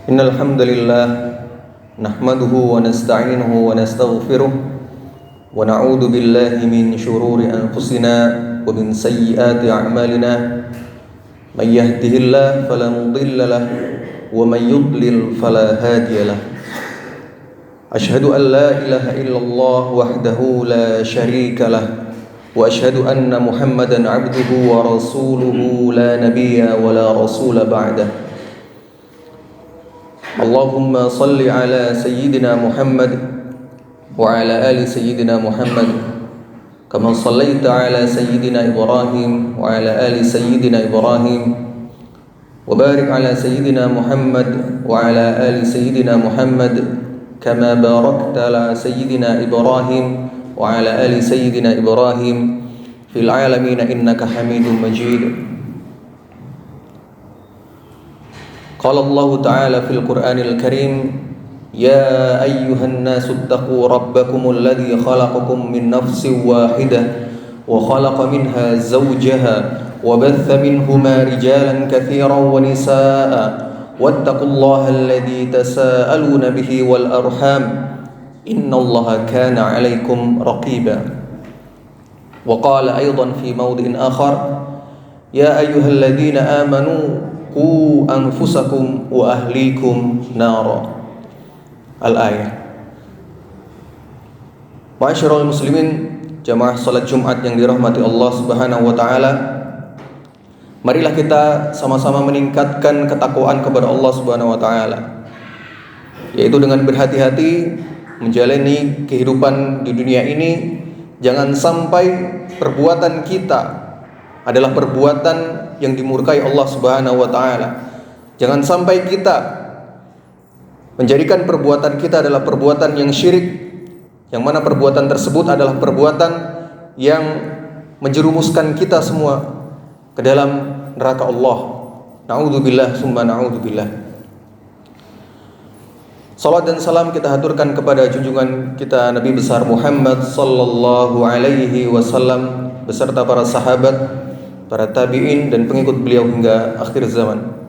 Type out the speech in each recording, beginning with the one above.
إن الحمد لله نحمده ونستعينه ونستغفره ونعوذ بالله من شرور أنفسنا ومن سيئات أعمالنا من يهده الله فلا مضل له ومن يضلل فلا هادي له أشهد أن لا إله إلا الله وحده لا شريك له وأشهد أن محمدا عبده ورسوله لا نبي ولا رسول بعده اللهم صل على سيدنا محمد وعلى آل سيدنا محمد كما صليت على سيدنا إبراهيم وعلى آل سيدنا إبراهيم وبارك على سيدنا محمد وعلى آل سيدنا محمد كما باركت على سيدنا إبراهيم وعلى آل سيدنا إبراهيم في العالمين إنك حميد مجيد قال الله تعالى في القرآن الكريم يا أيها الناس اتقوا ربكم الذي خلقكم من نفس واحدة وخلق منها زوجها وبث منهما رجالا كثيرا ونساء واتقوا الله الذي تساءلون به والأرحام إن الله كان عليكم رقيبا وقال أيضا في موضع آخر يا أيها الذين آمنوا قوا أنفسكم وأهليكم نارا Al-Ayah. Ma'asyiral muslimin, jamaah salat Jumat yang dirahmati Allah Subhanahu wa taala. Marilah kita sama-sama meningkatkan ketakwaan kepada Allah Subhanahu wa taala, yaitu dengan berhati-hati menjalani kehidupan di dunia ini. Jangan sampai perbuatan kita adalah perbuatan yang dimurkai Allah Subhanahu wa taala. Jangan sampai kita menjadikan perbuatan kita adalah perbuatan yang syirik, yang mana perbuatan tersebut adalah perbuatan yang menjerumuskan kita semua ke dalam neraka Allah. Na'udzubillah summa na'udzubillah. Salat dan salam kita haturkan kepada junjungan kita Nabi besar Muhammad sallallahu alaihi wasallam beserta para sahabat, para tabi'in dan pengikut beliau hingga akhir zaman.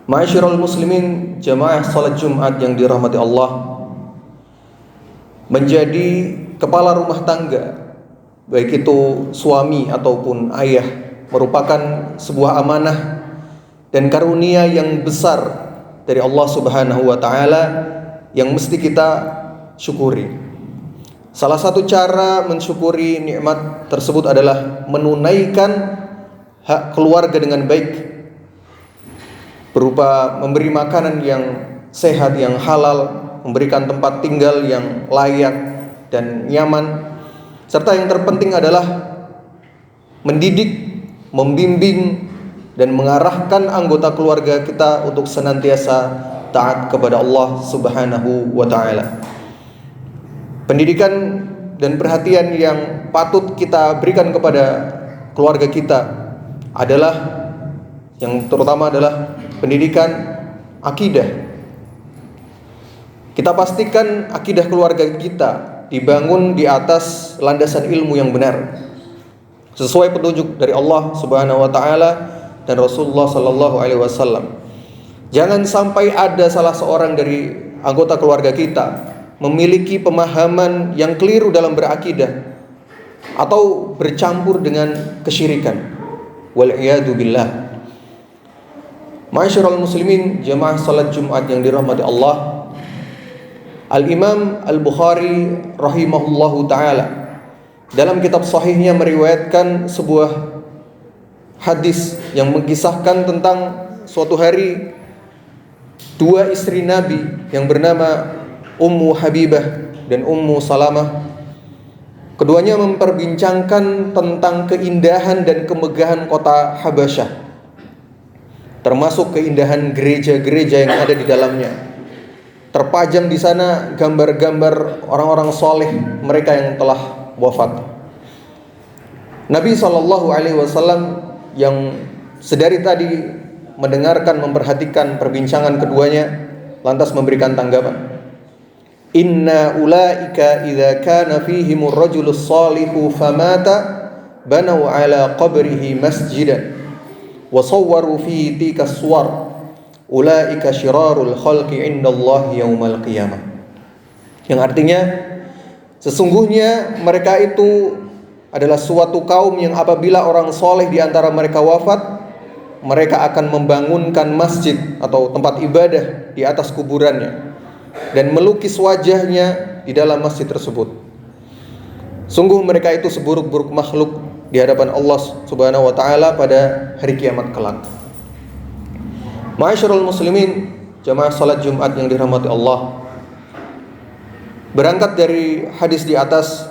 Ma'asyiral muslimin, jamaah salat Jumat yang dirahmati Allah, menjadi kepala rumah tangga, baik itu suami ataupun ayah, merupakan sebuah amanah dan karunia yang besar dari Allah Subhanahu wa taala yang mesti kita syukuri. Salah satu cara mensyukuri nikmat tersebut adalah menunaikan hak keluarga dengan baik, berupa memberi makanan yang sehat, yang halal, memberikan tempat tinggal yang layak dan nyaman, serta yang terpenting adalah mendidik, membimbing dan mengarahkan anggota keluarga kita untuk senantiasa taat kepada Allah Subhanahu wa taala. Pendidikan dan perhatian yang patut kita berikan kepada keluarga kita adalah, yang terutama adalah pendidikan akidah. Kita pastikan akidah keluarga kita dibangun di atas landasan ilmu yang benar, sesuai petunjuk dari Allah Subhanahu wa taala dan Rasulullah sallallahu alaihi wasallam. Jangan sampai ada salah seorang dari anggota keluarga kita memiliki pemahaman yang keliru dalam berakidah atau bercampur dengan kesyirikan. Wal iyadu billah. Ma'asyiral muslimin, jamaah salat Jumat yang dirahmati Allah, Al-Imam Al-Bukhari rahimahullahu ta'ala dalam kitab sahihnya meriwayatkan sebuah hadis yang mengisahkan tentang suatu hari dua istri Nabi yang bernama Ummu Habibah dan Ummu Salamah. Keduanya memperbincangkan tentang keindahan dan kemegahan kota Habasyah, termasuk keindahan gereja-gereja yang ada di dalamnya. Terpajang di sana gambar-gambar orang-orang soleh, mereka yang telah wafat. Nabi SAW yang sedari tadi mendengarkan, memperhatikan perbincangan keduanya, lantas memberikan tanggapan. Inna ulaika idza kana fihimur rajulus salihu famata banau ala qabrihi masjidan wa sawwaru fihi tilka suwar ulaika syirarul khalqi indallahi yaumal qiyamah. Yang artinya sesungguhnya mereka itu adalah suatu kaum yang apabila orang soleh di antara mereka wafat, mereka akan membangunkan masjid atau tempat ibadah di atas kuburannya dan melukis wajahnya di dalam masjid tersebut. Sungguh mereka itu seburuk-buruk makhluk di hadapan Allah Subhanahu wa taala pada hari kiamat kelak. Ma'asyiral muslimin, jamaah salat Jumat yang dirahmati Allah. Berangkat dari hadis di atas,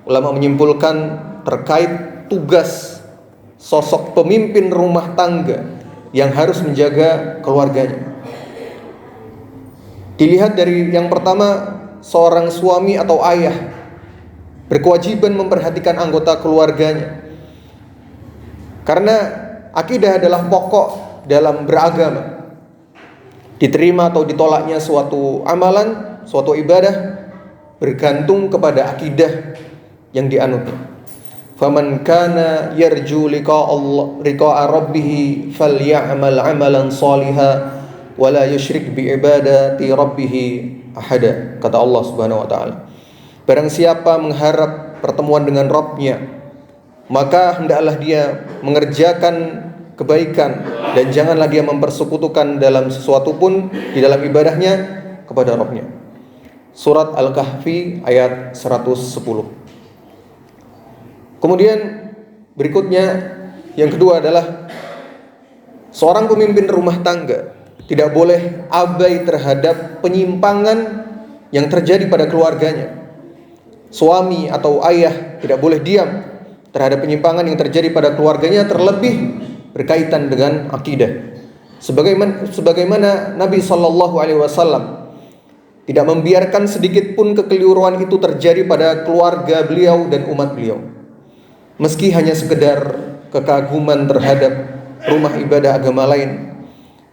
ulama menyimpulkan terkait tugas sosok pemimpin rumah tangga yang harus menjaga keluarganya. Dilihat dari yang pertama, seorang suami atau ayah berkewajiban memperhatikan anggota keluarganya. Karena akidah adalah pokok dalam beragama. Diterima atau ditolaknya suatu amalan, suatu ibadah bergantung kepada akidah yang dianutnya. Faman kana yarju liqa'a rabbih falya'mal 'amalan shalihan wa la yusyrik bi ibadati rabbih ahada. Kata Allah Subhanahu wa taala. Barang siapa mengharap pertemuan dengan Rabb-nya, maka hendaklah dia mengerjakan kebaikan dan janganlah dia mempersekutukan dalam sesuatu pun di dalam ibadahnya kepada Rabb-nya. Surat Al-Kahfi ayat 110. Kemudian berikutnya yang kedua adalah seorang pemimpin rumah tangga tidak boleh abai terhadap penyimpangan yang terjadi pada keluarganya. Suami atau ayah tidak boleh diam terhadap penyimpangan yang terjadi pada keluarganya, terlebih berkaitan dengan akidah. Sebagaimana Nabi SAW tidak membiarkan sedikit pun kekeliruan itu terjadi pada keluarga beliau dan umat beliau. Meski hanya sekedar kekaguman terhadap rumah ibadah agama lain,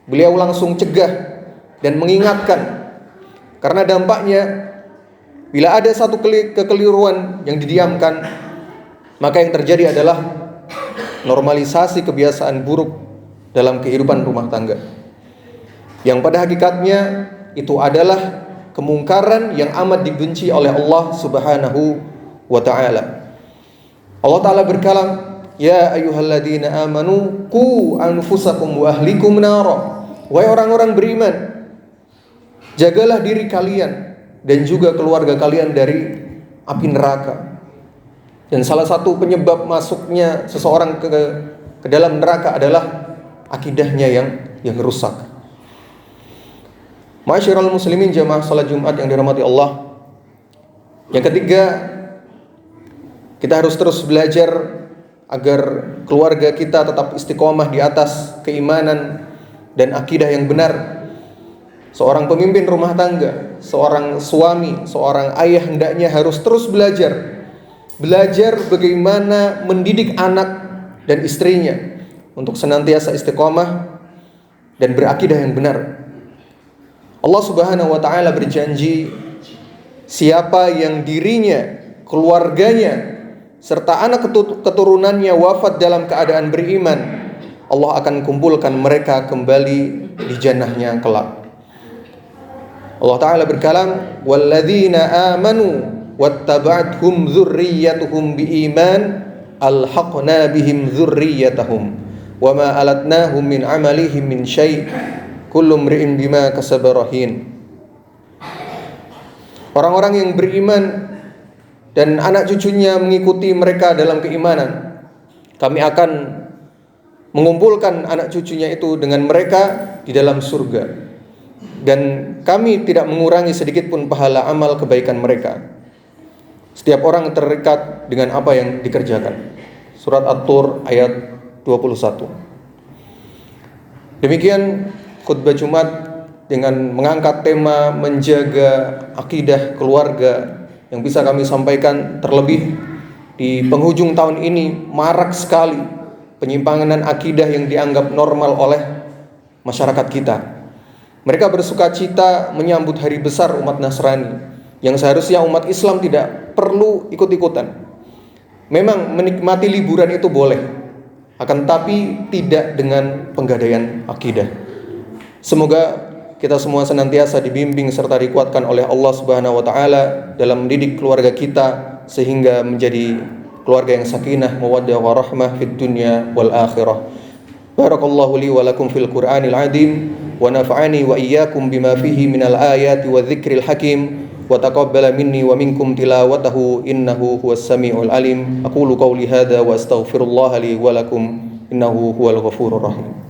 beliau langsung cegah dan mengingatkan. Karena dampaknya, bila ada satu kekeliruan yang didiamkan, maka yang terjadi adalah normalisasi kebiasaan buruk dalam kehidupan rumah tangga, yang pada hakikatnya itu adalah kemungkaran yang amat dibenci oleh Allah Subhanahu wa ta'ala. Allah Ta'ala berkalam, ya ayyuhalladzina amanu qu anfusakum wa ahlikum nara. Wahai orang-orang beriman, jagalah diri kalian dan juga keluarga kalian dari api neraka. Dan salah satu penyebab masuknya seseorang ke dalam neraka adalah akidahnya yang rusak. Ma'asyiral muslimin, jamaah salat Jumat yang dirahmati Allah. Yang ketiga, kita harus terus belajar agar keluarga kita tetap istiqomah di atas keimanan dan akidah yang benar. Seorang pemimpin rumah tangga, seorang suami, seorang ayah hendaknya harus terus belajar bagaimana mendidik anak dan istrinya untuk senantiasa istiqomah dan berakidah yang benar. Allah Subhanahu wa ta'ala berjanji, siapa yang dirinya, keluarganya serta anak keturunannya wafat dalam keadaan beriman, Allah akan kumpulkan mereka kembali di jannahnya kelak. Allah Ta'ala berkalam, walladzina amanu wattaba'athum dzurriyyatuhum biiman alhaqna bihim dzurriyyatahum wama alatnahum min amalihim min syai' kullu imri'in bima kasaba rahin. Orang-orang yang beriman dan anak cucunya mengikuti mereka dalam keimanan, kami akan mengumpulkan anak cucunya itu dengan mereka di dalam surga, dan kami tidak mengurangi sedikit pun pahala amal kebaikan mereka. Setiap orang terikat dengan apa yang dikerjakan. Surat At-Tur ayat 21. Demikian khutbah Jumat dengan mengangkat tema menjaga akidah keluarga yang bisa kami sampaikan. Terlebih di penghujung tahun ini marak sekali penyimpangan akidah yang dianggap normal oleh masyarakat kita. Mereka bersuka cita menyambut hari besar umat Nasrani, yang seharusnya umat Islam tidak perlu ikut-ikutan. Memang menikmati liburan itu boleh, akan tapi tidak dengan penggadaian akidah. Semoga kita semua senantiasa dibimbing serta dikuatkan oleh Allah Subhanahu wa taala dalam mendidik keluarga kita sehingga menjadi keluarga yang sakinah, mawaddah wa rahmah fid dunya wal akhirah. Barakallahu li wa lakum fil Qur'anil azim wa nafa'ani wa iyyakum bima fihi minal ayati wa dzikril hakim wa taqabbala minni wa minkum tilawatahu innahu huwas samiul alim. Aqulu qawli hadza wa astaghfirullah li wa lakum innahu huwal ghafurur rahim.